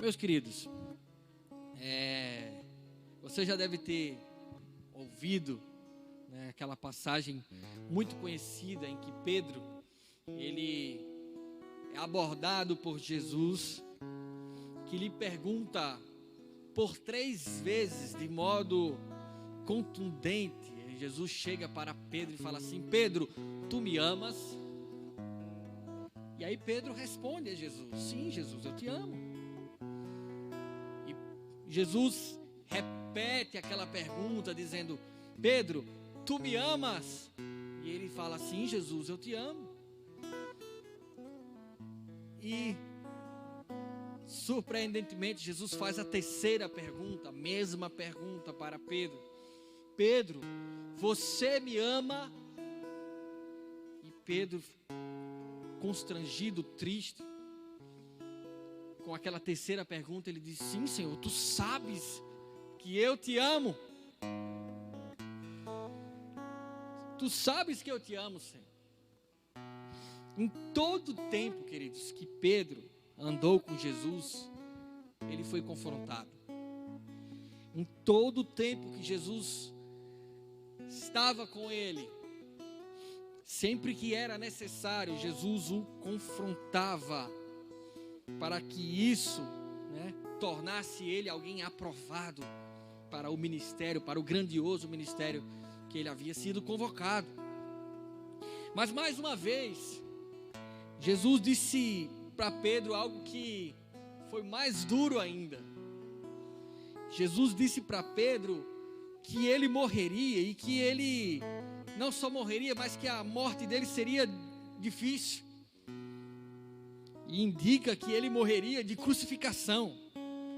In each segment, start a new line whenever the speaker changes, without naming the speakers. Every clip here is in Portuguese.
Meus queridos, você já deve ter ouvido, né, aquela passagem muito conhecida em que Pedro, ele é abordado por Jesus, que lhe pergunta por 3 vezes de modo contundente. Jesus chega para Pedro e fala assim: Pedro, tu me amas? E aí Pedro responde a Jesus: sim, Jesus, eu te amo. E Jesus repete aquela pergunta dizendo: Pedro, tu me amas? E ele fala: sim, Jesus, eu te amo. E surpreendentemente Jesus faz a 3ª pergunta, a mesma pergunta para Pedro: Pedro, você me ama? E Pedro, constrangido, triste, com aquela 3ª pergunta, ele diz: sim, Senhor, tu sabes que eu te amo. Tu sabes que eu te amo, Senhor. Em todo o tempo, queridos, que Pedro andou com Jesus, ele foi confrontado. Em todo o tempo que Jesus estava com ele, sempre que era necessário, Jesus o confrontava para que isso, né, tornasse ele alguém aprovado para o ministério, para o grandioso ministério que ele havia sido convocado. Mas mais uma vez, Jesus disse para Pedro algo que foi mais duro ainda. Jesus disse para Pedro que ele morreria, e que ele não só morreria, mas que a morte dele seria difícil. E indica que ele morreria de crucificação,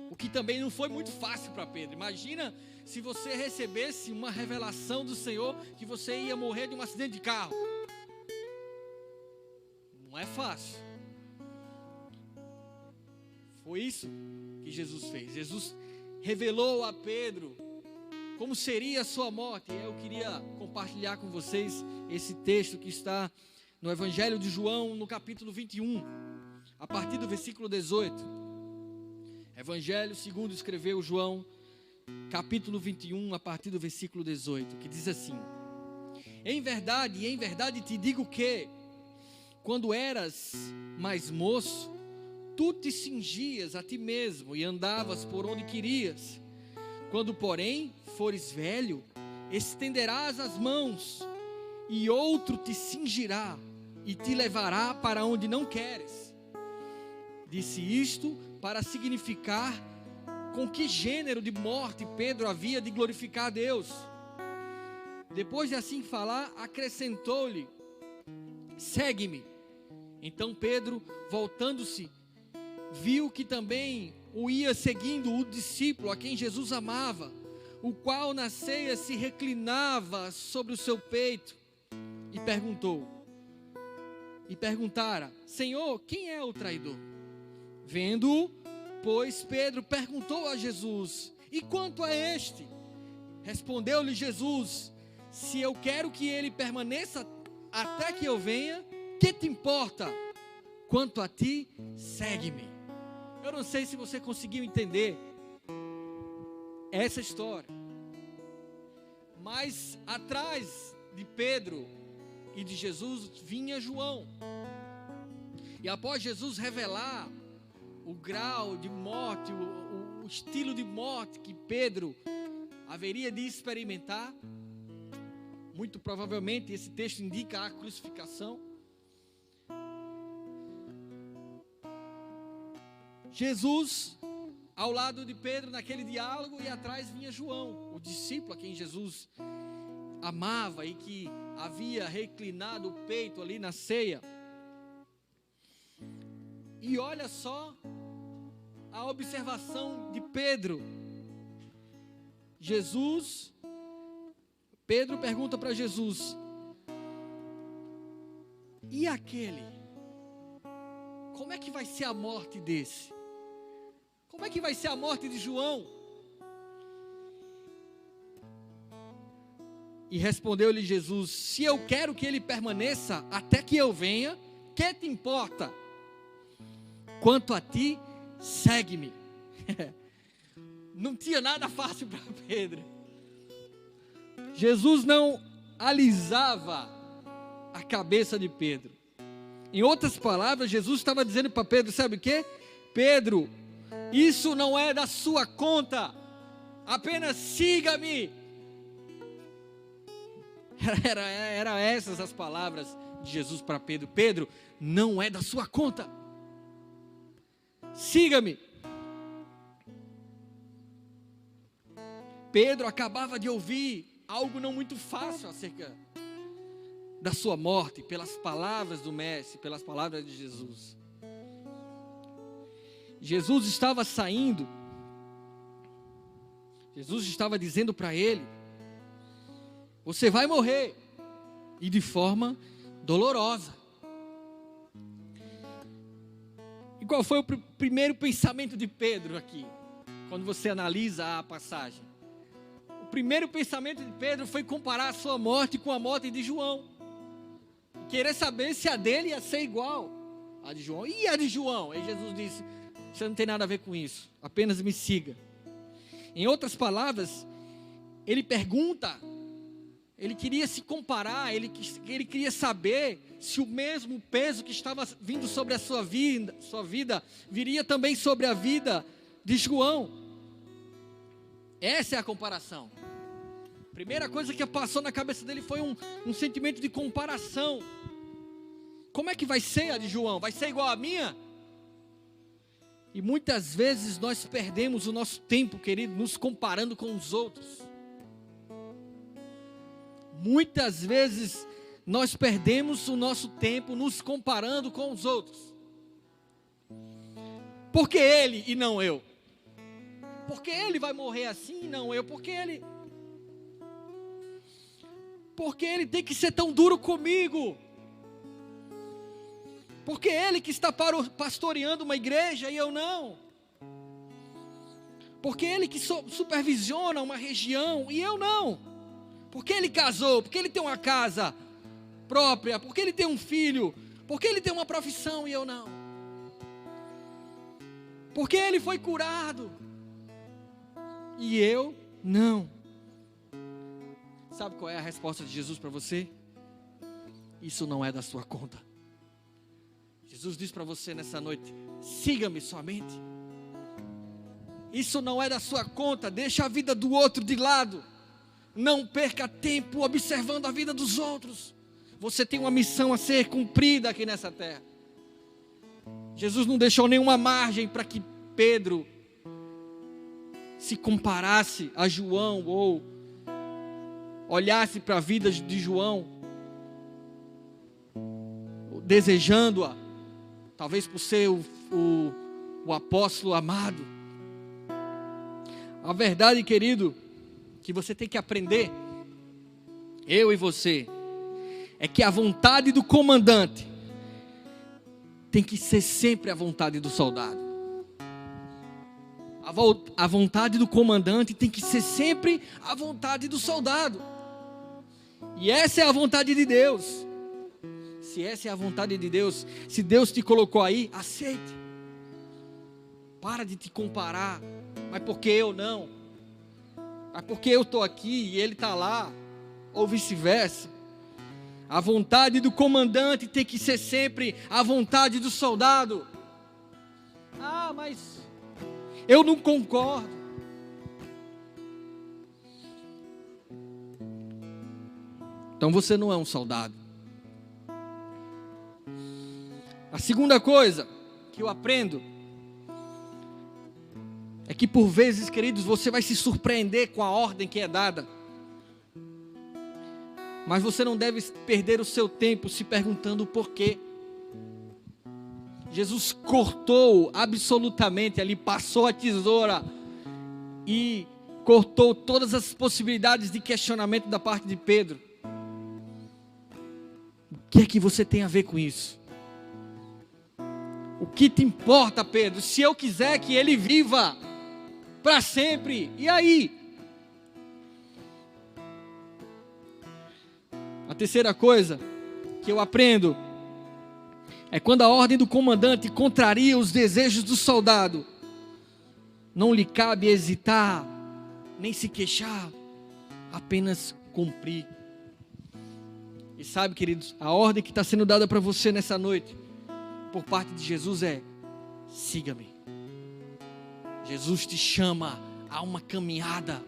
o que também não foi muito fácil para Pedro. Imagina se você recebesse uma revelação do Senhor que você ia morrer de um acidente de carro. Não é fácil. Foi isso que Jesus fez. Jesus revelou a Pedro como seria a sua morte. E eu queria compartilhar com vocês esse texto que está no Evangelho de João, no capítulo 21, a partir do versículo 18. Evangelho segundo escreveu João, capítulo 21, a partir do versículo 18, que diz assim: em verdade te digo que, quando eras mais moço, tu te cingias a ti mesmo e andavas por onde querias. Quando, porém, fores velho, estenderás as mãos, e outro te cingirá e te levará para onde não queres. Disse isto para significar com que gênero de morte Pedro havia de glorificar a Deus. Depois de assim falar, acrescentou-lhe: segue-me. Então Pedro, voltando-se, viu que também o ia seguindo o discípulo a quem Jesus amava, o qual na ceia se reclinava sobre o seu peito, e perguntara: Senhor, quem é o traidor? Vendo-o, pois, Pedro perguntou a Jesus: e quanto a este? Respondeu-lhe Jesus: se eu quero que ele permaneça até que eu venha, que te importa? Quanto a ti, segue-me. Eu não sei se você conseguiu entender essa história, mas atrás de Pedro e de Jesus vinha João. E após Jesus revelar o grau de morte, o estilo de morte que Pedro haveria de experimentar, muito provavelmente esse texto indica a crucificação, Jesus, ao lado de Pedro naquele diálogo, e atrás vinha João, o discípulo a quem Jesus amava e que havia reclinado o peito ali na ceia. E olha só a observação de Pedro. Pedro pergunta para Jesus: e aquele? Como é que vai ser a morte desse? Como é que vai ser a morte de João? E respondeu-lhe Jesus: se eu quero que ele permaneça até que eu venha, que te importa? Quanto a ti, segue-me. Não tinha nada fácil para Pedro. Jesus não alisava a cabeça de Pedro. Em outras palavras, Jesus estava dizendo para Pedro, sabe o quê? Pedro, isso não é da sua conta, apenas siga-me. Eram essas as palavras de Jesus para Pedro. Pedro, não é da sua conta, siga-me. Pedro acabava de ouvir algo não muito fácil acerca da sua morte, pelas palavras do Mestre, pelas palavras de Jesus. Jesus estava saindo, Jesus estava dizendo para ele, você vai morrer, e de forma dolorosa. E qual foi o primeiro pensamento de Pedro aqui, quando você analisa a passagem? O primeiro pensamento de Pedro foi comparar a sua morte com a morte de João, querer saber se a dele ia ser igual a de João. E a de João? Aí Jesus disse, você não tem nada a ver com isso, apenas me siga. Em outras palavras, ele pergunta, ele queria se comparar, ele queria saber se o mesmo peso que estava vindo sobre a sua vida viria também sobre a vida de João. Essa é a comparação. A primeira coisa que passou na cabeça dele foi um sentimento de comparação. Como é que vai ser a de João? Vai ser igual a minha? E muitas vezes nós perdemos o nosso tempo, querido, nos comparando com os outros. Muitas vezes nós perdemos o nosso tempo nos comparando com os outros. Por que ele e não eu? Porque ele vai morrer assim e não eu? Porque ele tem que ser tão duro comigo? Porque ele que está pastoreando uma igreja e eu não? Porque ele que supervisiona uma região e eu não? Porque ele casou, porque ele tem uma casa própria, porque ele tem um filho, porque ele tem uma profissão e eu não? Porque ele foi curado e eu não? Sabe qual é a resposta de Jesus para você? Isso não é da sua conta. Jesus diz para você nessa noite, siga-me somente. Isso não é da sua conta, deixa a vida do outro de lado. Não perca tempo observando a vida dos outros. Você tem uma missão a ser cumprida aqui nessa terra. Jesus não deixou nenhuma margem para que Pedro se comparasse a João ou olhasse para a vida de João, desejando-a, talvez por ser o apóstolo amado. A verdade, querido, que você tem que aprender, eu e você, é que a vontade do comandante tem que ser sempre a vontade do soldado. A vontade do comandante tem que ser sempre a vontade do soldado. E essa é a vontade de Deus. Se essa é a vontade de Deus, se Deus te colocou aí, aceite. Para de te comparar. Mas porque eu não? Mas porque eu estou aqui e ele está lá? Ou vice-versa? A vontade do comandante tem que ser sempre a vontade do soldado. Ah, mas eu não concordo. Então você não é um soldado. A segunda coisa que eu aprendo é que por vezes, queridos, você vai se surpreender com a ordem que é dada. Mas você não deve perder o seu tempo se perguntando o porquê. Jesus cortou absolutamente ali, passou a tesoura e cortou todas as possibilidades de questionamento da parte de Pedro. O que é que você tem a ver com isso? O que te importa, Pedro? Se eu quiser que ele viva para sempre, e aí? A terceira coisa que eu aprendo é quando a ordem do comandante contraria os desejos do soldado. não lhe cabe hesitar, nem se queixar, apenas cumprir. E sabe, queridos, a ordem que está sendo dada para você nessa noite, por parte de Jesus é: siga-me. Jesus te chama a uma caminhada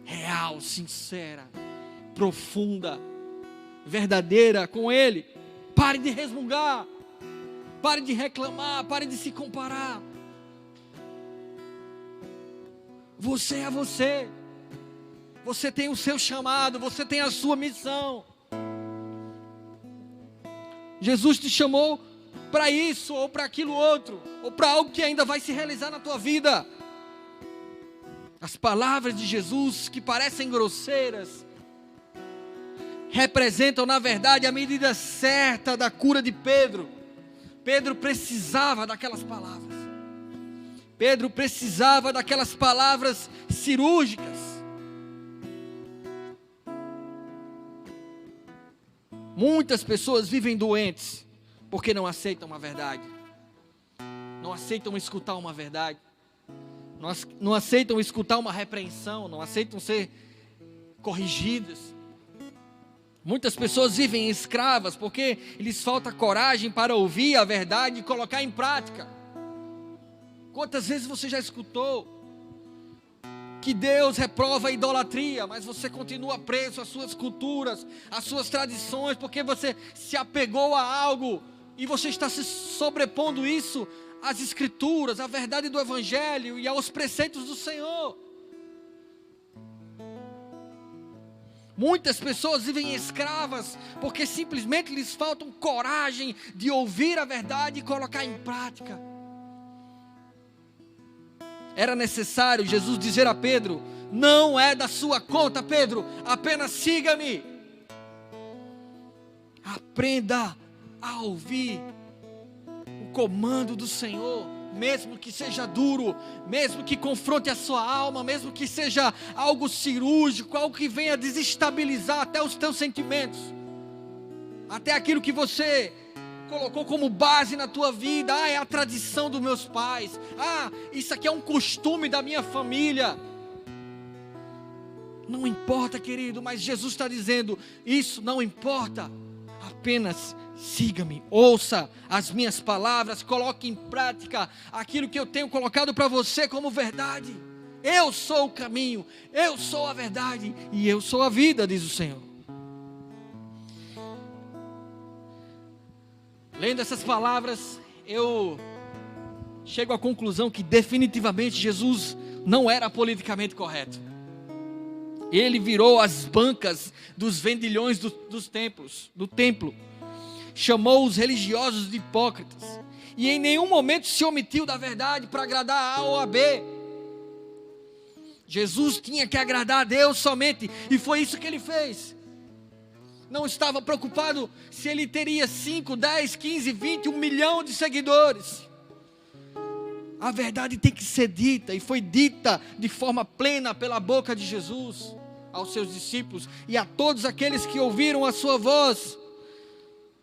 real, sincera, profunda, verdadeira com Ele. Pare de resmungar, pare de reclamar, pare de se comparar. Você é você. Você tem o seu chamado, você tem a sua missão. Jesus te chamou para isso, ou para aquilo outro, ou para algo que ainda vai se realizar na tua vida. As palavras de Jesus, que parecem grosseiras, representam, na verdade, a medida certa da cura de Pedro. Pedro precisava daquelas palavras. Pedro precisava daquelas palavras cirúrgicas. Muitas pessoas vivem doentes porque não aceitam a verdade, não aceitam escutar uma verdade, não aceitam escutar uma repreensão, não aceitam ser corrigidas. Muitas pessoas vivem escravas porque lhes falta coragem para ouvir a verdade e colocar em prática. Quantas vezes você já escutou que Deus reprova a idolatria, mas você continua preso às suas culturas, às suas tradições, porque você se apegou a algo e você está se sobrepondo isso às Escrituras, à verdade do Evangelho e aos preceitos do Senhor? Muitas pessoas vivem escravas porque simplesmente lhes faltam coragem de ouvir a verdade e colocar em prática. Era necessário Jesus dizer a Pedro: não é da sua conta, Pedro, apenas siga-me. Aprenda a ouvir o comando do Senhor, mesmo que seja duro, mesmo que confronte a sua alma, mesmo que seja algo cirúrgico, algo que venha desestabilizar até os teus sentimentos, até aquilo que você colocou como base na tua vida. É a tradição dos meus pais, isso aqui é um costume da minha família. Não importa, querido, mas Jesus está dizendo: isso não importa, apenas siga-me, ouça as minhas palavras, coloque em prática aquilo que eu tenho colocado para você como verdade. Eu sou o caminho, eu sou a verdade e eu sou a vida, diz o Senhor. Lendo essas palavras, eu chego à conclusão que definitivamente Jesus não era politicamente correto. Ele virou as bancas dos vendilhões do templo, chamou os religiosos de hipócritas, e em nenhum momento se omitiu da verdade para agradar a A ou a B. Jesus tinha que agradar a Deus somente, e foi isso que ele fez. Não estava preocupado se ele teria 5, 10, 15, 20, 1 milhão de seguidores. A verdade tem que ser dita, e foi dita de forma plena pela boca de Jesus aos seus discípulos e a todos aqueles que ouviram a sua voz.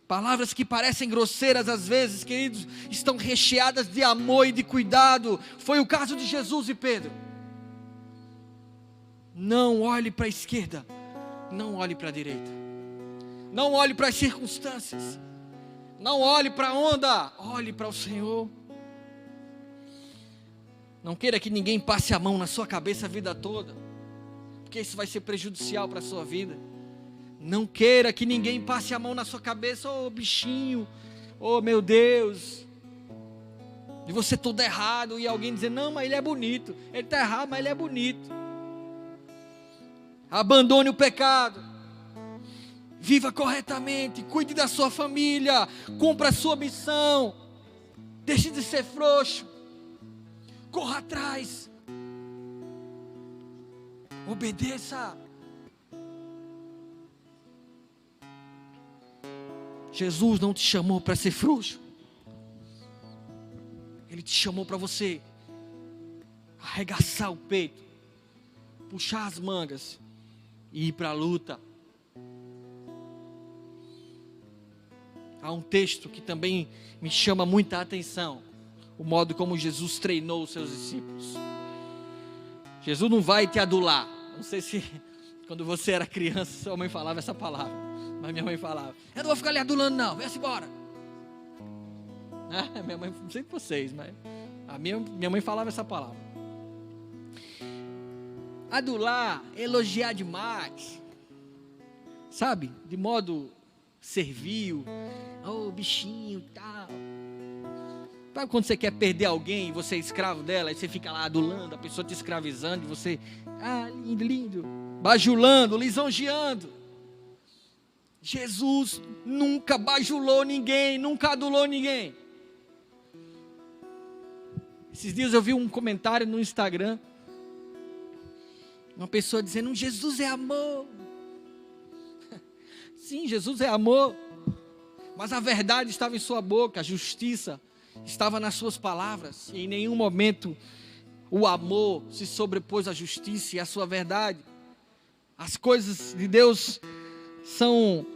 Palavras que parecem grosseiras às vezes, queridos, estão recheadas de amor e de cuidado. Foi o caso de Jesus e Pedro. Não olhe para a esquerda, não olhe para a direita. Não olhe para as circunstâncias, não olhe para a onda, olhe para o Senhor. Não queira que ninguém passe a mão na sua cabeça a vida toda, porque isso vai ser prejudicial para a sua vida. Não queira que ninguém passe a mão na sua cabeça: ô bichinho, ô meu Deus, e você todo errado, e alguém dizer: não, mas ele é bonito. Ele está errado, mas ele é bonito. Abandone o pecado. Viva corretamente, cuide da sua família, cumpra a sua missão, deixe de ser frouxo, corra atrás, obedeça. Jesus não te chamou para ser frouxo, Ele te chamou para você arregaçar o peito, puxar as mangas e ir para a luta. Há um texto que também me chama muita atenção, o modo como Jesus treinou os seus discípulos. Jesus não vai te adular. Não sei se quando você era criança, sua mãe falava essa palavra, mas minha mãe falava: eu não vou ficar lhe adulando não, vem-se embora. Minha mãe, não sei de vocês, mas a minha mãe falava essa palavra. Adular, elogiar demais, sabe, de modo servil, bichinho e tal. Sabe quando você quer perder alguém e você é escravo dela, e você fica lá adulando, a pessoa te escravizando, e você, lindo, lindo, bajulando, lisonjeando. Jesus nunca bajulou ninguém, nunca adulou ninguém. Esses dias eu vi um comentário no Instagram, uma pessoa dizendo: Jesus é amor. Sim, Jesus é amor, mas a verdade estava em sua boca, a justiça estava nas suas palavras, e em nenhum momento o amor se sobrepôs à justiça e à sua verdade. As coisas de Deus são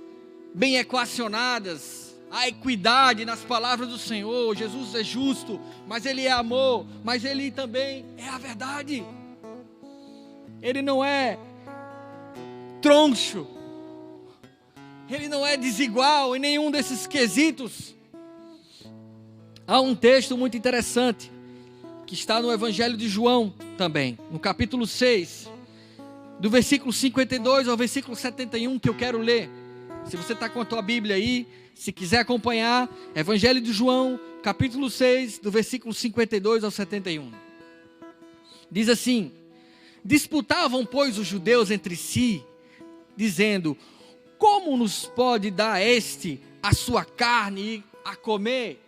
bem equacionadas, há equidade nas palavras do Senhor. Jesus é justo, mas Ele é amor, mas Ele também é a verdade. Ele não é troncho, Ele não é desigual em nenhum desses quesitos. Há um texto muito interessante, que está no Evangelho de João também, no capítulo 6, do versículo 52 ao versículo 71, que eu quero ler. Se você está com a tua Bíblia aí, se quiser acompanhar, Evangelho de João, capítulo 6, do versículo 52 ao 71. Diz assim: disputavam, pois, os judeus entre si, dizendo: como nos pode dar este a sua carne a comer?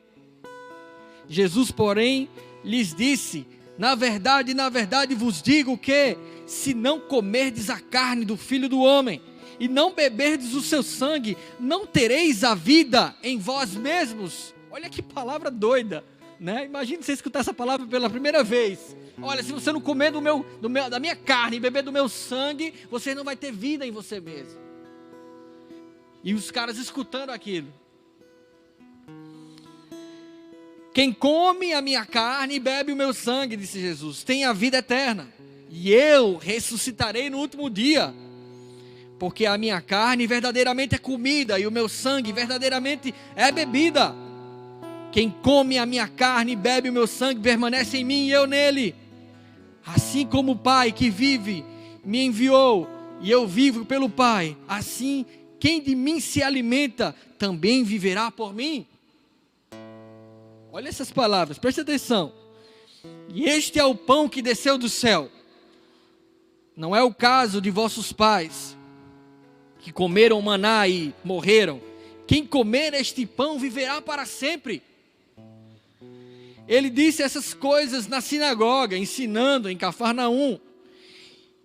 Jesus, porém, lhes disse: na verdade vos digo que, se não comerdes a carne do Filho do Homem, e não beberdes o seu sangue, não tereis a vida em vós mesmos. Olha que palavra doida, né? Imagine você escutar essa palavra pela primeira vez. Olha, se você não comer da minha carne e beber do meu sangue, você não vai ter vida em você mesmo. E os caras escutando aquilo: quem come a minha carne e bebe o meu sangue, disse Jesus, tem a vida eterna, e eu ressuscitarei no último dia. Porque a minha carne verdadeiramente é comida, e o meu sangue verdadeiramente é bebida. Quem come a minha carne e bebe o meu sangue permanece em mim e eu nele. Assim como o Pai que vive me enviou, e eu vivo pelo Pai, assim quem de mim se alimenta também viverá por mim. Olha essas palavras, preste atenção. E este é o pão que desceu do céu. Não é o caso de vossos pais, que comeram maná e morreram. Quem comer este pão viverá para sempre. Ele disse essas coisas na sinagoga, ensinando em Cafarnaum.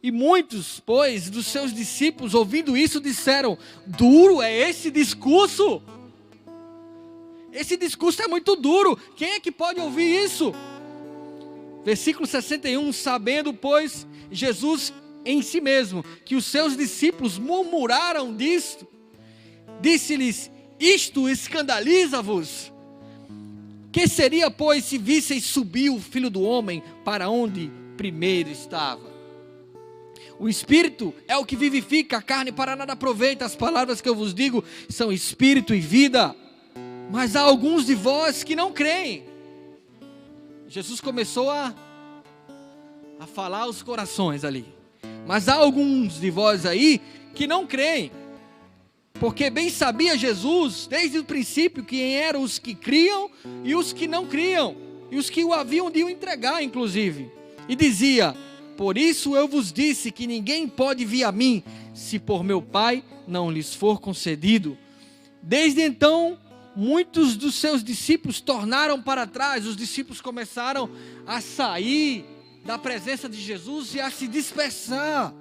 E muitos, pois, dos seus discípulos, ouvindo isso, disseram: duro é esse discurso. Esse discurso é muito duro. Quem é que pode ouvir isso? Versículo 61. Sabendo, pois, Jesus em si mesmo, que os seus discípulos murmuraram disto, disse-lhes: isto escandaliza-vos? Que seria, pois, se visseis subir o Filho do Homem para onde primeiro estava? O Espírito é o que vivifica, a carne para nada aproveita. As palavras que eu vos digo são Espírito e vida. Mas há alguns de vós que não creem. Jesus começou a falar aos corações ali. Mas há alguns de vós aí que não creem. Porque bem sabia Jesus, desde o princípio, quem eram os que criam e os que não criam. E os que o haviam de o entregar, inclusive. E dizia: por isso eu vos disse que ninguém pode vir a mim, se por meu Pai não lhes for concedido. Desde então, muitos dos seus discípulos tornaram para trás. Os discípulos começaram a sair da presença de Jesus e a se dispersar,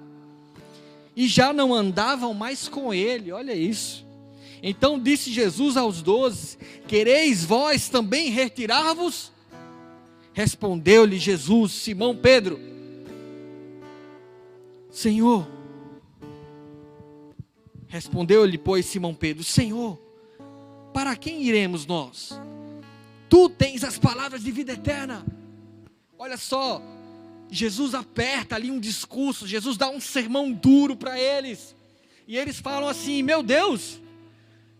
e já não andavam mais com ele. Olha isso. Então disse Jesus aos 12: quereis vós também retirar-vos? Respondeu-lhe Jesus: Simão Pedro, Senhor. Respondeu-lhe, pois, Simão Pedro: Senhor, para quem iremos nós? Tu tens as palavras de vida eterna. Olha só, Jesus aperta ali um discurso, Jesus dá um sermão duro para eles. E eles falam assim: meu Deus,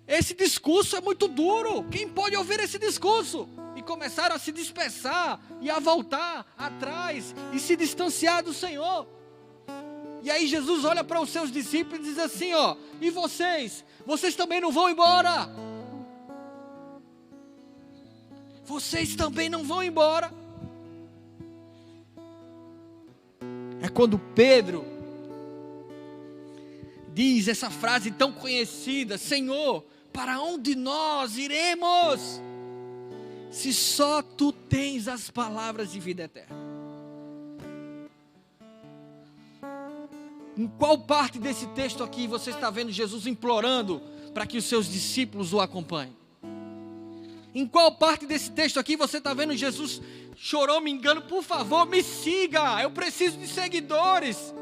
esse discurso é muito duro, quem pode ouvir esse discurso? E começaram a se dispersar e a voltar atrás e se distanciar do Senhor. E aí Jesus olha para os seus discípulos e diz assim: ó, e vocês também não vão embora? Vocês também não vão embora? É quando Pedro diz essa frase tão conhecida: Senhor, para onde nós iremos, se só Tu tens as palavras de vida eterna? Em qual parte desse texto aqui você está vendo Jesus implorando para que os seus discípulos o acompanhem? Em qual parte desse texto aqui você está vendo Jesus choramingando: por favor, me siga, eu preciso de seguidores?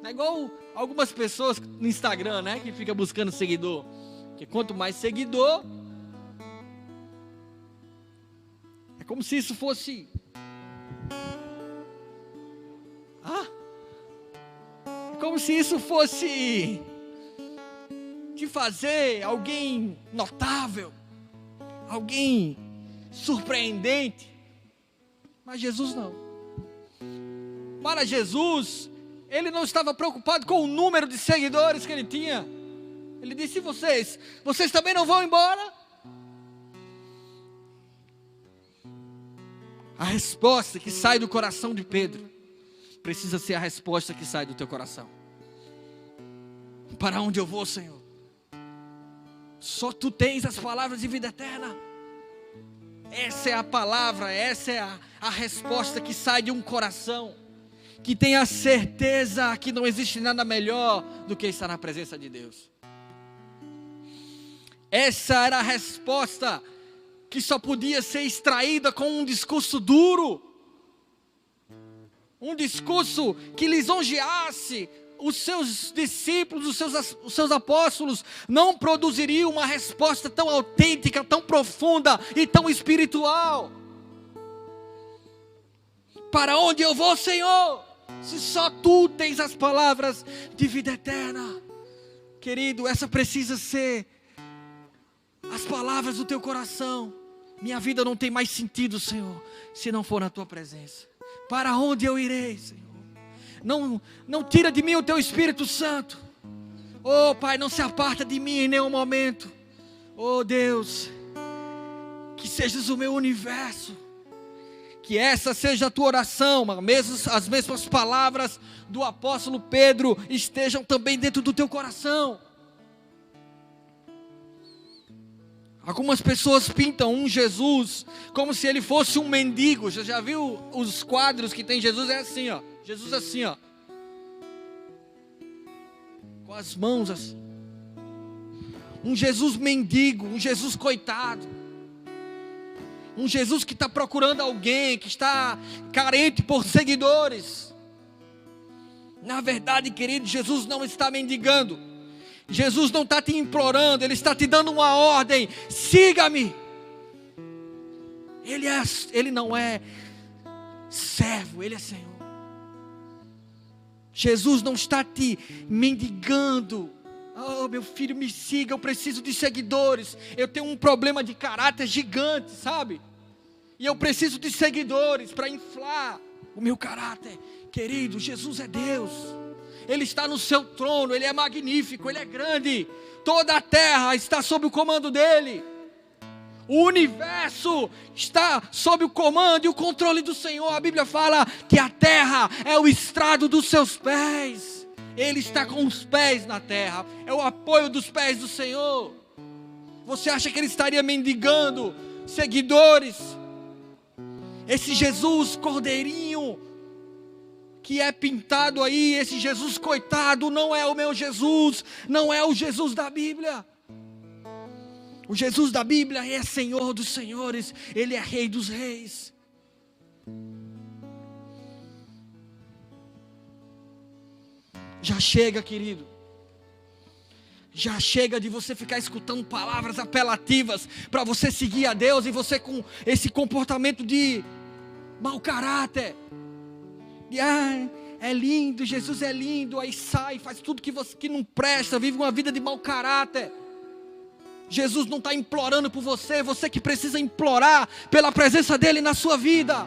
É igual algumas pessoas no Instagram, né, que fica buscando seguidor, que quanto mais seguidor, é como se isso fosse é como se isso fosse te fazer alguém notável, alguém surpreendente. Mas Jesus não. Para Jesus, Ele não estava preocupado com o número de seguidores que Ele tinha. Ele disse: vocês também não vão embora? A resposta que sai do coração de Pedro precisa ser a resposta que sai do teu coração. Para onde eu vou, Senhor? Só Tu tens as palavras de vida eterna. Essa é a palavra, essa é a resposta que sai de um coração que tem a certeza que não existe nada melhor do que estar na presença de Deus. Essa era a resposta que só podia ser extraída com um discurso duro, um discurso que lisonjeasse os seus discípulos, os seus apóstolos. Não produziria uma resposta tão autêntica, tão profunda e tão espiritual. Para onde eu vou, Senhor, se só Tu tens as palavras de vida eterna? Querido, essa precisa ser as palavras do teu coração. Minha vida não tem mais sentido, Senhor, se não for na Tua presença. Para onde eu irei, Senhor? Não tira de mim o Teu Espírito Santo. Oh Pai, não se aparta de mim em nenhum momento. Oh Deus, que sejas o meu universo. Que essa seja a tua oração, as mesmas palavras do apóstolo Pedro estejam também dentro do teu coração. Algumas pessoas pintam um Jesus como se Ele fosse um mendigo. Você já viu os quadros que tem Jesus? É assim, ó. Jesus assim, ó, com as mãos assim. Um Jesus mendigo, um Jesus coitado. Um Jesus que está procurando alguém, que está carente por seguidores. Na verdade, querido, Jesus não está mendigando. Jesus não está te implorando, Ele está te dando uma ordem: siga-me. Ele não é servo, Ele é Senhor. Jesus não está te mendigando: oh meu filho, me siga, eu preciso de seguidores, eu tenho um problema de caráter gigante, sabe? E eu preciso de seguidores para inflar o meu caráter. Querido, Jesus é Deus. Ele está no seu trono, Ele é magnífico, Ele é grande. Toda a terra está sob o comando dEle. O universo está sob o comando e o controle do Senhor. A Bíblia fala que a terra é o estrado dos seus pés. Ele está com os pés na terra. É o apoio dos pés do Senhor. Você acha que Ele estaria mendigando seguidores? Esse Jesus cordeirinho que é pintado aí, esse Jesus coitado, não é o meu Jesus, não é o Jesus da Bíblia. O Jesus da Bíblia é Senhor dos senhores, Ele é Rei dos reis. Já chega, querido. Já chega de você ficar escutando palavras apelativas para você seguir a Deus, e você com esse comportamento de mau caráter. E é lindo, Jesus é lindo, aí sai, faz tudo que não presta, vive uma vida de mau caráter. Jesus não está implorando por você, você que precisa implorar pela presença dEle na sua vida.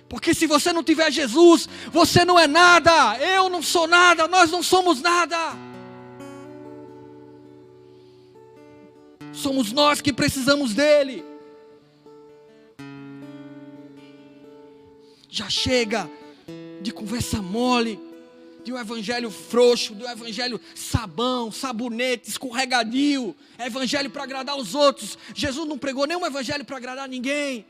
Porque se você não tiver Jesus, você não é nada, eu não sou nada, nós não somos nada. Somos nós que precisamos dEle. Já chega de conversa mole, de um evangelho frouxo, de um evangelho sabão, sabonete, escorregadio, evangelho para agradar os outros. Jesus não pregou nenhum evangelho para agradar ninguém.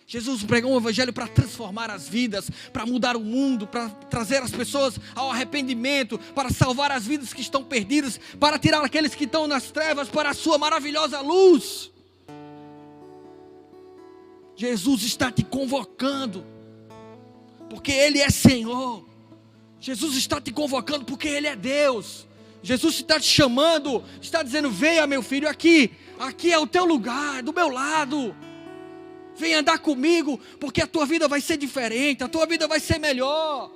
Jesus pregou um evangelho para transformar as vidas, para mudar o mundo, para trazer as pessoas ao arrependimento, para salvar as vidas que estão perdidas, para tirar aqueles que estão nas trevas para a sua maravilhosa luz. Jesus está te convocando, porque Ele é Senhor. Jesus está te convocando porque Ele é Deus. Jesus está te chamando, está dizendo: venha meu filho, aqui é o teu lugar, do meu lado. Vem andar comigo, porque a tua vida vai ser diferente, a tua vida vai ser melhor.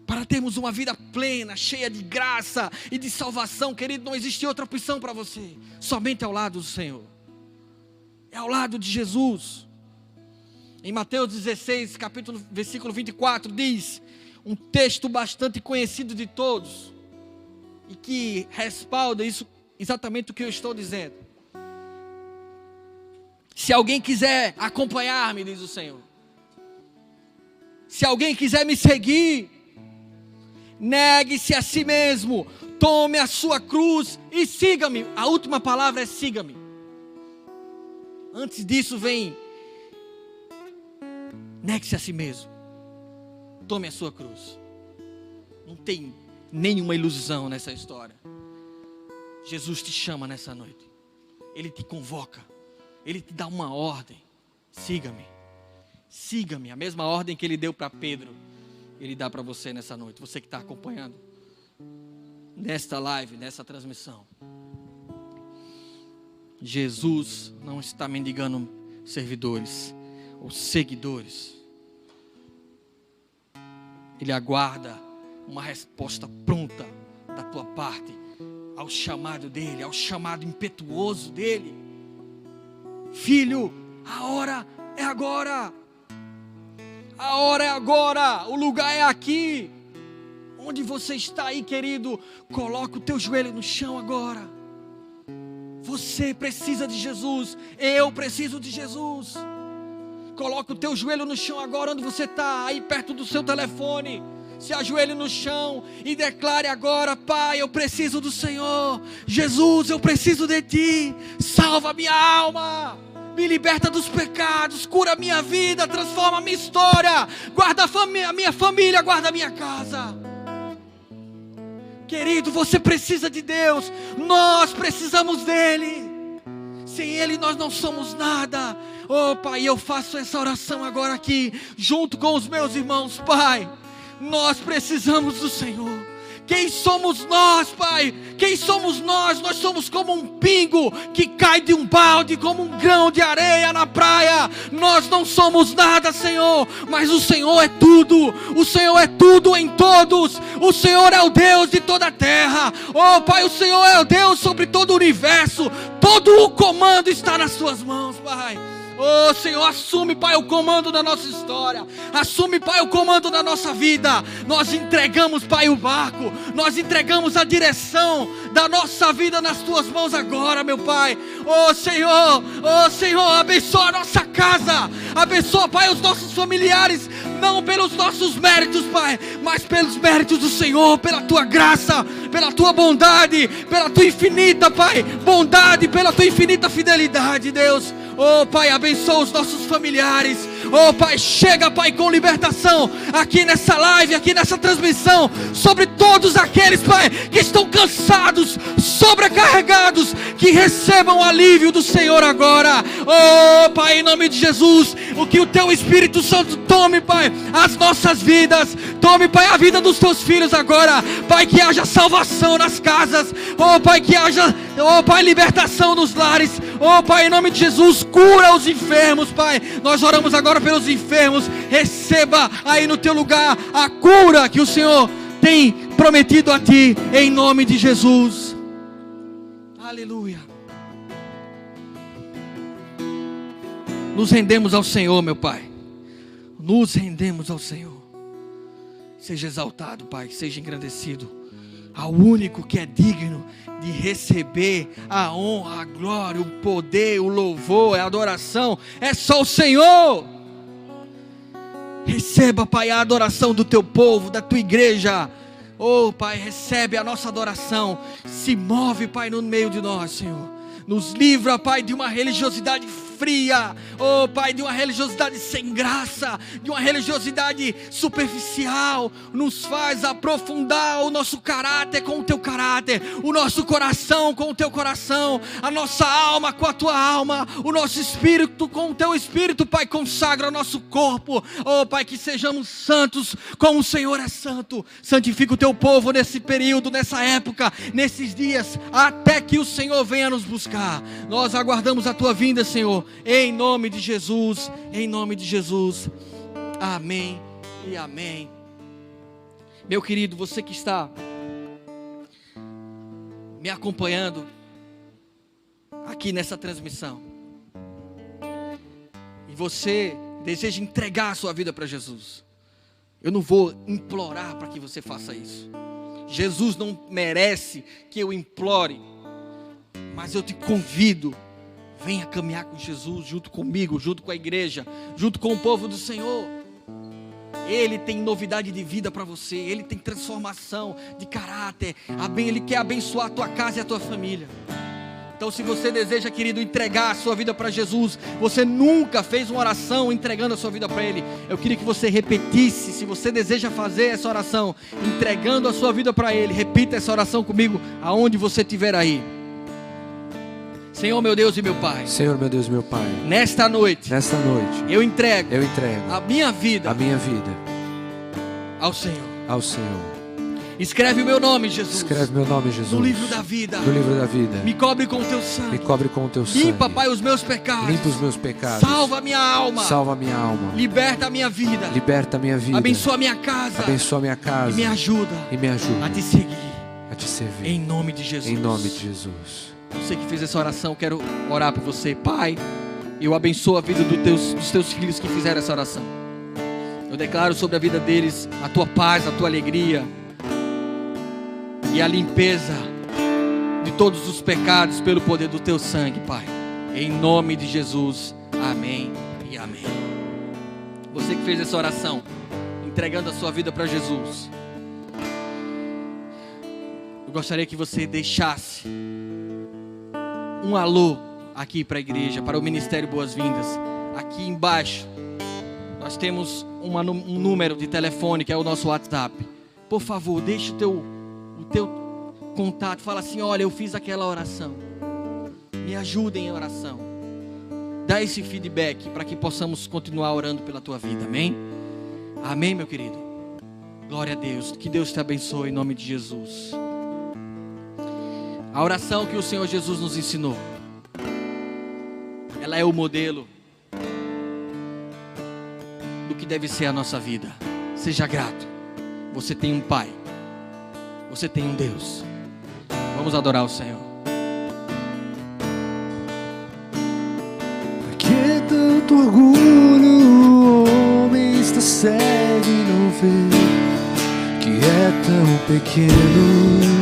Para termos uma vida plena, cheia de graça e de salvação, querido, não existe outra opção para você, somente ao lado do Senhor. É ao lado de Jesus. Em Mateus 16, versículo 24, diz, um texto bastante conhecido de todos, e que respalda isso, exatamente o que eu estou dizendo. Se alguém quiser acompanhar-me, diz o Senhor, se alguém quiser me seguir, negue-se a si mesmo, tome a sua cruz e siga-me. A última palavra é siga-me. Antes disso vem, negue-se a si mesmo, tome a sua cruz. Não tem nenhuma ilusão nessa história. Jesus te chama nessa noite, Ele te convoca, Ele te dá uma ordem: siga-me, siga-me. A mesma ordem que Ele deu para Pedro, Ele dá para você nessa noite, você que está acompanhando nesta live, nessa transmissão. Jesus não está mendigando servidores ou seguidores, Ele aguarda uma resposta pronta da tua parte ao chamado dEle, ao chamado impetuoso dEle. Filho, a hora é agora. A hora é agora, o lugar é aqui. Onde você está aí, querido, coloca o teu joelho no chão agora. Você precisa de Jesus, eu preciso de Jesus. Coloca o teu joelho no chão agora, onde você está, aí perto do seu telefone. Se ajoelhe no chão e declare agora: Pai, eu preciso do Senhor. Jesus, eu preciso de Ti. Salva a minha alma, me liberta dos pecados, cura a minha vida, transforma a minha história, guarda a minha família, guarda a minha casa. Querido, você precisa de Deus, nós precisamos dEle. Sem Ele nós não somos nada. Oh Pai, eu faço essa oração agora aqui, junto com os meus irmãos. Pai, nós precisamos do Senhor. Quem somos nós, Pai? Quem somos nós? Nós somos como um pingo que cai de um balde, como um grão de areia na praia. Nós não somos nada, Senhor, mas o Senhor é tudo. O Senhor é tudo em todos. O Senhor é o Deus de toda a terra. Oh Pai, o Senhor é o Deus sobre todo o universo. Todo o comando está nas Suas mãos, Pai. Oh Senhor, assume, Pai, o comando da nossa história. Assume, Pai, o comando da nossa vida. Nós entregamos, Pai, o barco. Nós entregamos a direção da nossa vida nas Tuas mãos agora, meu Pai. Oh Senhor, abençoa a nossa casa. Abençoa, Pai, os nossos familiares. Não pelos nossos méritos, Pai, mas pelos méritos do Senhor, pela Tua graça, pela Tua bondade, pela Tua infinita, Pai, bondade, pela Tua infinita fidelidade, Deus. Oh Pai, abençoa os nossos familiares. Oh Pai, chega, Pai, com libertação aqui nessa live, aqui nessa transmissão, sobre todos aqueles, Pai, que estão cansados, sobrecarregados, que recebam o alívio do Senhor agora. Oh Pai, em nome de Jesus, o que o Teu Espírito Santo tome, Pai, as nossas vidas, tome, Pai, a vida dos Teus filhos agora, Pai, que haja salvação nas casas, oh Pai, que haja, oh Pai, libertação nos lares, Oh, Pai, em nome de Jesus, cura os enfermos, Pai. Nós oramos agora pelos enfermos. Receba aí no teu lugar a cura que o Senhor tem prometido a ti, em nome de Jesus. Aleluia. Nos rendemos ao Senhor, meu Pai. Nos rendemos ao Senhor. Seja exaltado, Pai, seja engrandecido ao único que é digno de receber a honra, a glória, o poder, o louvor, a adoração. É só o Senhor. Receba, Pai, a adoração do teu povo, da tua igreja. Oh, Pai, recebe a nossa adoração. Se move, Pai, no meio de nós, Senhor. Nos livra, Pai, de uma religiosidade fria. Oh, Pai, de uma religiosidade sem graça, de uma religiosidade superficial. Nos faz aprofundar o nosso caráter com o teu caráter, o nosso coração com o teu coração, a nossa alma com a tua alma, o nosso espírito com o teu espírito, Pai. Consagra o nosso corpo. Oh, Pai, que sejamos santos como o Senhor é santo. Santifica o teu povo nesse período, nessa época, nesses dias, até que o Senhor venha nos buscar. Nós aguardamos a tua vinda, Senhor, em nome de Jesus, em nome de Jesus. Amém e amém. Meu querido, você que está me acompanhando aqui nessa transmissão, e você deseja entregar a sua vida para Jesus, eu não vou implorar para que você faça isso. Jesus não merece que eu implore, mas eu te convido. Venha caminhar com Jesus, junto comigo, junto com a igreja, junto com o povo do Senhor. Ele tem novidade de vida para você. Ele tem transformação de caráter. Ele quer abençoar a tua casa e a tua família. Então, se você deseja, querido, entregar a sua vida para Jesus, você nunca fez uma oração entregando a sua vida para Ele, eu queria que você repetisse. Se você deseja fazer essa oração, entregando a sua vida para Ele, repita essa oração comigo, aonde você estiver aí. Senhor, meu Deus e meu Pai.
Senhor, meu Deus e meu Pai.
Nesta noite.
Eu
entrego.
A minha vida.
Ao Senhor.
Ao Senhor.
Escreve o meu nome, Jesus.
Escreve meu nome, Jesus.
No livro da vida.
No livro da vida.
Me cobre com o teu sangue.
Me cobre com o teu sangue.
Limpa, Pai, os meus pecados.
Limpa os meus pecados.
Salva a minha alma.
Salva a minha alma.
Liberta a minha vida.
Liberta a minha vida.
Abençoa a minha casa.
Abençoa a minha casa.
E me ajuda.
A
te seguir.
A te servir.
Em nome de Jesus.
Em nome de Jesus.
Você que fez essa oração, quero orar por você. Pai, eu abençoo a vida dos teus filhos que fizeram essa oração. Eu declaro sobre a vida deles a tua paz, a tua alegria e a limpeza de todos os pecados pelo poder do teu sangue, Pai. Em nome de Jesus, amém e amém. Você que fez essa oração, entregando a sua vida para Jesus, eu gostaria que você deixasse um alô aqui para a igreja, para o Ministério Boas-Vindas. Aqui embaixo nós temos um número de telefone, que é o nosso WhatsApp. Por favor, deixe o teu contato. Fala assim: olha, eu fiz aquela oração, me ajudem em oração. Dá esse feedback para que possamos continuar orando pela tua vida. Amém? Amém, meu querido. Glória a Deus. Que Deus te abençoe em nome de Jesus. A oração que o Senhor Jesus nos ensinou, ela é o modelo do que deve ser a nossa vida. Seja grato. Você tem um Pai. Você tem um Deus. Vamos adorar o Senhor.
Que tanto orgulho o homem está cego e não vê que é tão pequeno.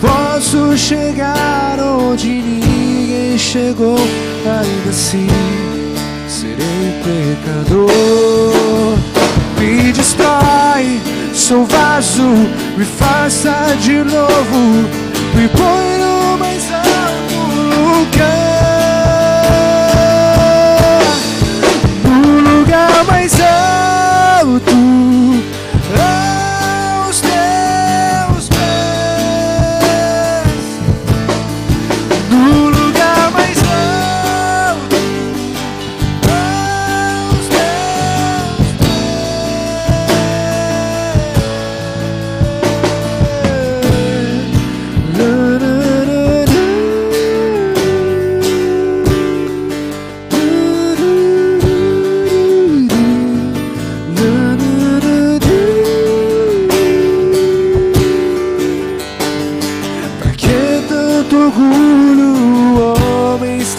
Posso chegar onde ninguém chegou, ainda assim serei pecador. Me destrói, sou vaso, me faça de novo, me põe no mais alto lugar, no lugar mais alto.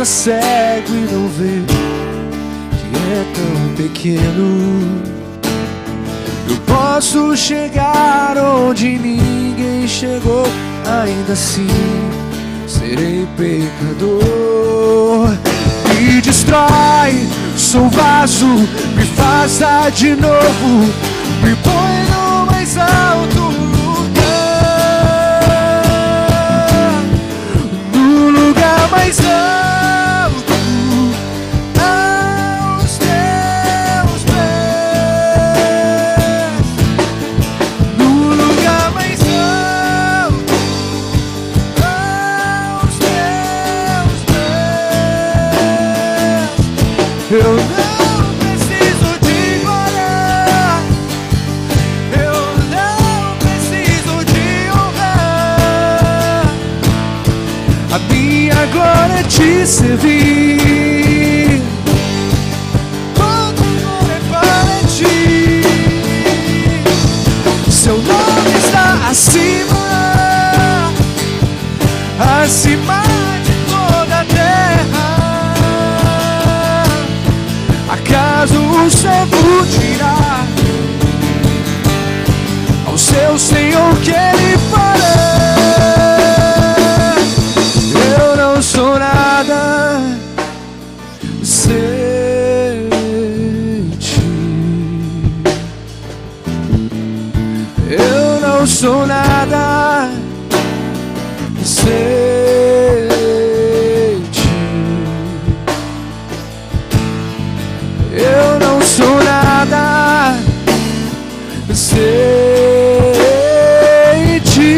está cego e não vê que é tão pequeno. Eu posso chegar onde ninguém chegou, ainda assim serei pecador. Me destrói, sou vaso, me faça de novo, me põe no mais alto lugar, no lugar mais alto, aos teus pés, no lugar mais alto, aos teus pés. Eu não preciso de glória, eu não preciso de honrar. A minha glória é te servir, todo amor é para ti. Seu nome está acima, acima de toda a terra. Acaso o servo dirá ao seu Senhor que ele fará? Eu não sou nada sem ti. Eu não sou nada sem ti. Eu não sou nada sem ti.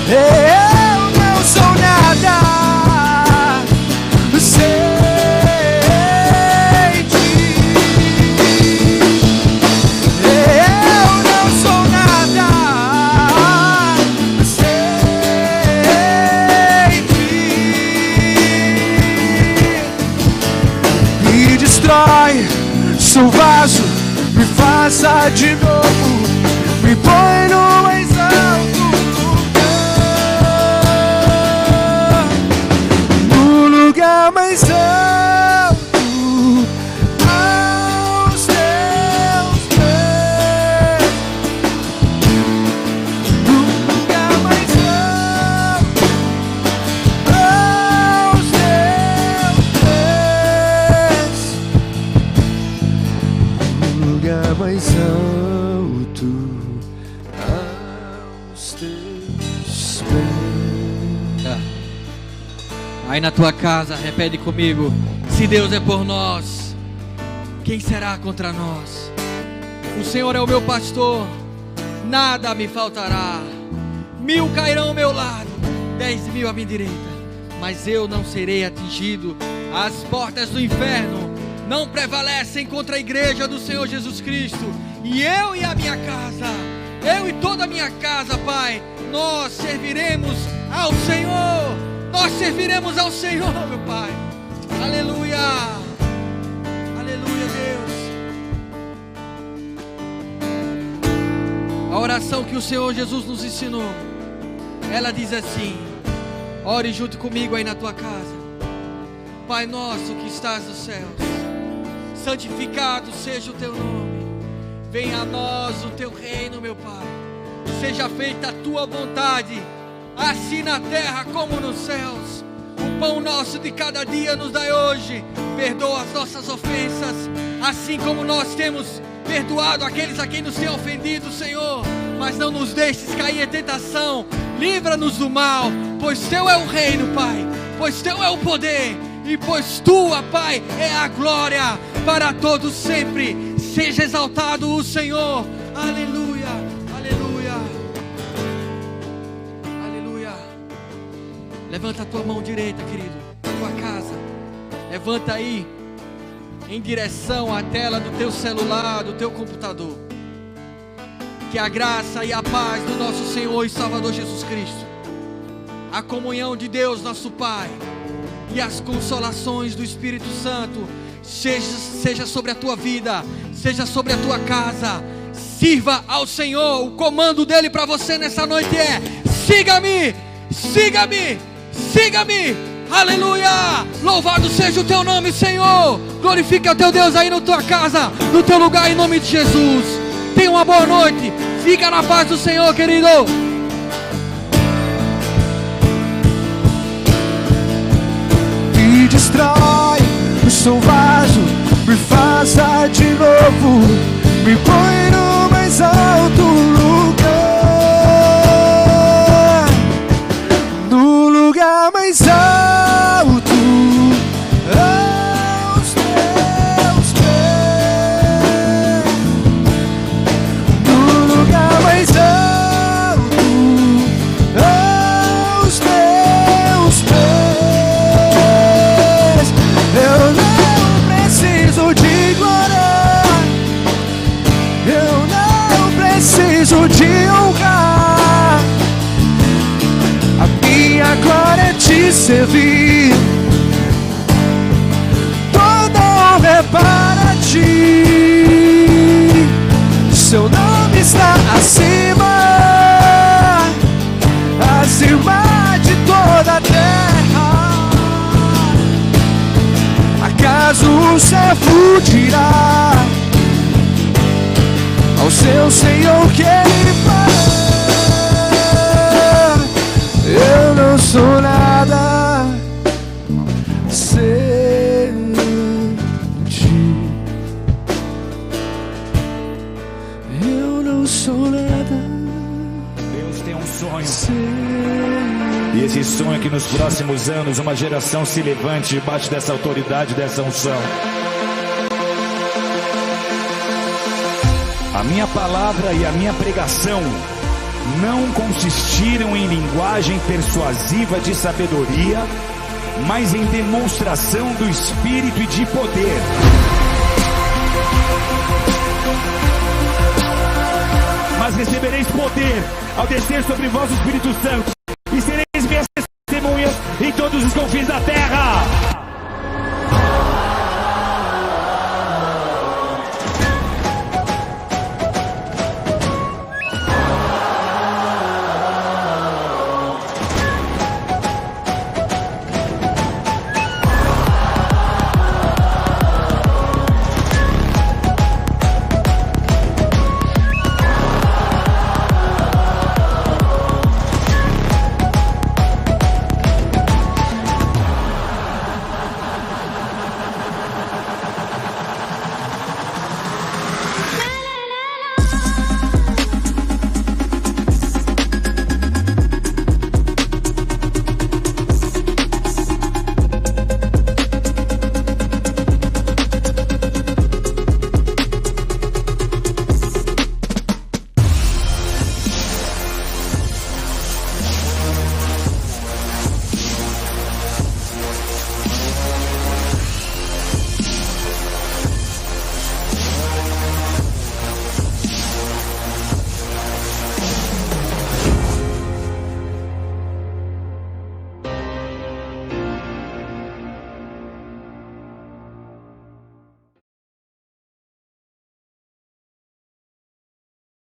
Eu não sou nada sem ti. Eu não sou nada sem ti. Me destrói, sou vaso, me faça de novo, me põe no mais alto lugar, no lugar mais alto, aos teus pés, no lugar mais alto, aos teus pés, no lugar mais alto, aos teus pés.
Aí na tua casa, repete comigo: se Deus é por nós, quem será contra nós? O Senhor é o meu pastor, nada me faltará. 1000 cairão ao meu lado, 10.000 à minha direita, mas eu não serei atingido. As portas do inferno não prevalecem contra a igreja do Senhor Jesus Cristo. E eu e a minha casa, eu e toda a minha casa, Pai, nós serviremos ao Senhor. Nós serviremos ao Senhor, meu Pai. Aleluia. Aleluia, Deus. A oração que o Senhor Jesus nos ensinou, ela diz assim: ore junto comigo aí na tua casa. Pai nosso que estás nos céus, santificado seja o teu nome. Venha a nós o teu reino, meu Pai. Seja feita a tua vontade, assim na terra como nos céus. O pão nosso de cada dia nos dai hoje. Perdoa as nossas ofensas, assim como nós temos perdoado aqueles a quem nos tem ofendido, Senhor. Mas não nos deixes cair em tentação. Livra-nos do mal, pois teu é o reino, Pai. Pois teu é o poder, e pois tua, Pai, é a glória para todos sempre. Seja exaltado o Senhor. Aleluia, aleluia, aleluia. Levanta a tua mão direita, querido, na tua casa. Levanta aí em direção à tela do teu celular, do teu computador. Que a graça e a paz do nosso Senhor e Salvador Jesus Cristo, a comunhão de Deus nosso Pai e as consolações do Espírito Santo seja sobre a tua vida, seja sobre a tua casa. Sirva ao Senhor. O comando dele para você nessa noite é: siga-me, siga-me, siga-me. Aleluia! Louvado seja o teu nome, Senhor. Glorifica o teu Deus aí na tua casa, no teu lugar, em nome de Jesus. Tenha uma boa noite. Fica na paz do Senhor, querido.
Me destrói, eu sou vaso, me faça de novo, me põe no mais alto lugar, no lugar mais alto, aos teus pés, no lugar mais alto, aos teus pés. Eu não preciso de glória, eu não preciso de honrar. A minha glória é te servir, toda honra é para ti. Seu nome está acima, acima de toda a terra. Acaso o servo dirá ao seu Senhor que ele fará? Eu não sou nada sem ti. Eu não sou nada.
Deus tem um sonho.
Sem
E esse sonho é que nos próximos anos uma geração se levante debaixo dessa autoridade, dessa unção. A minha palavra e a minha pregação não consistiram em linguagem persuasiva de sabedoria, mas em demonstração do Espírito e de poder. Mas recebereis poder ao descer sobre vós o Espírito Santo, e sereis minhas testemunhas em todos os confins da terra.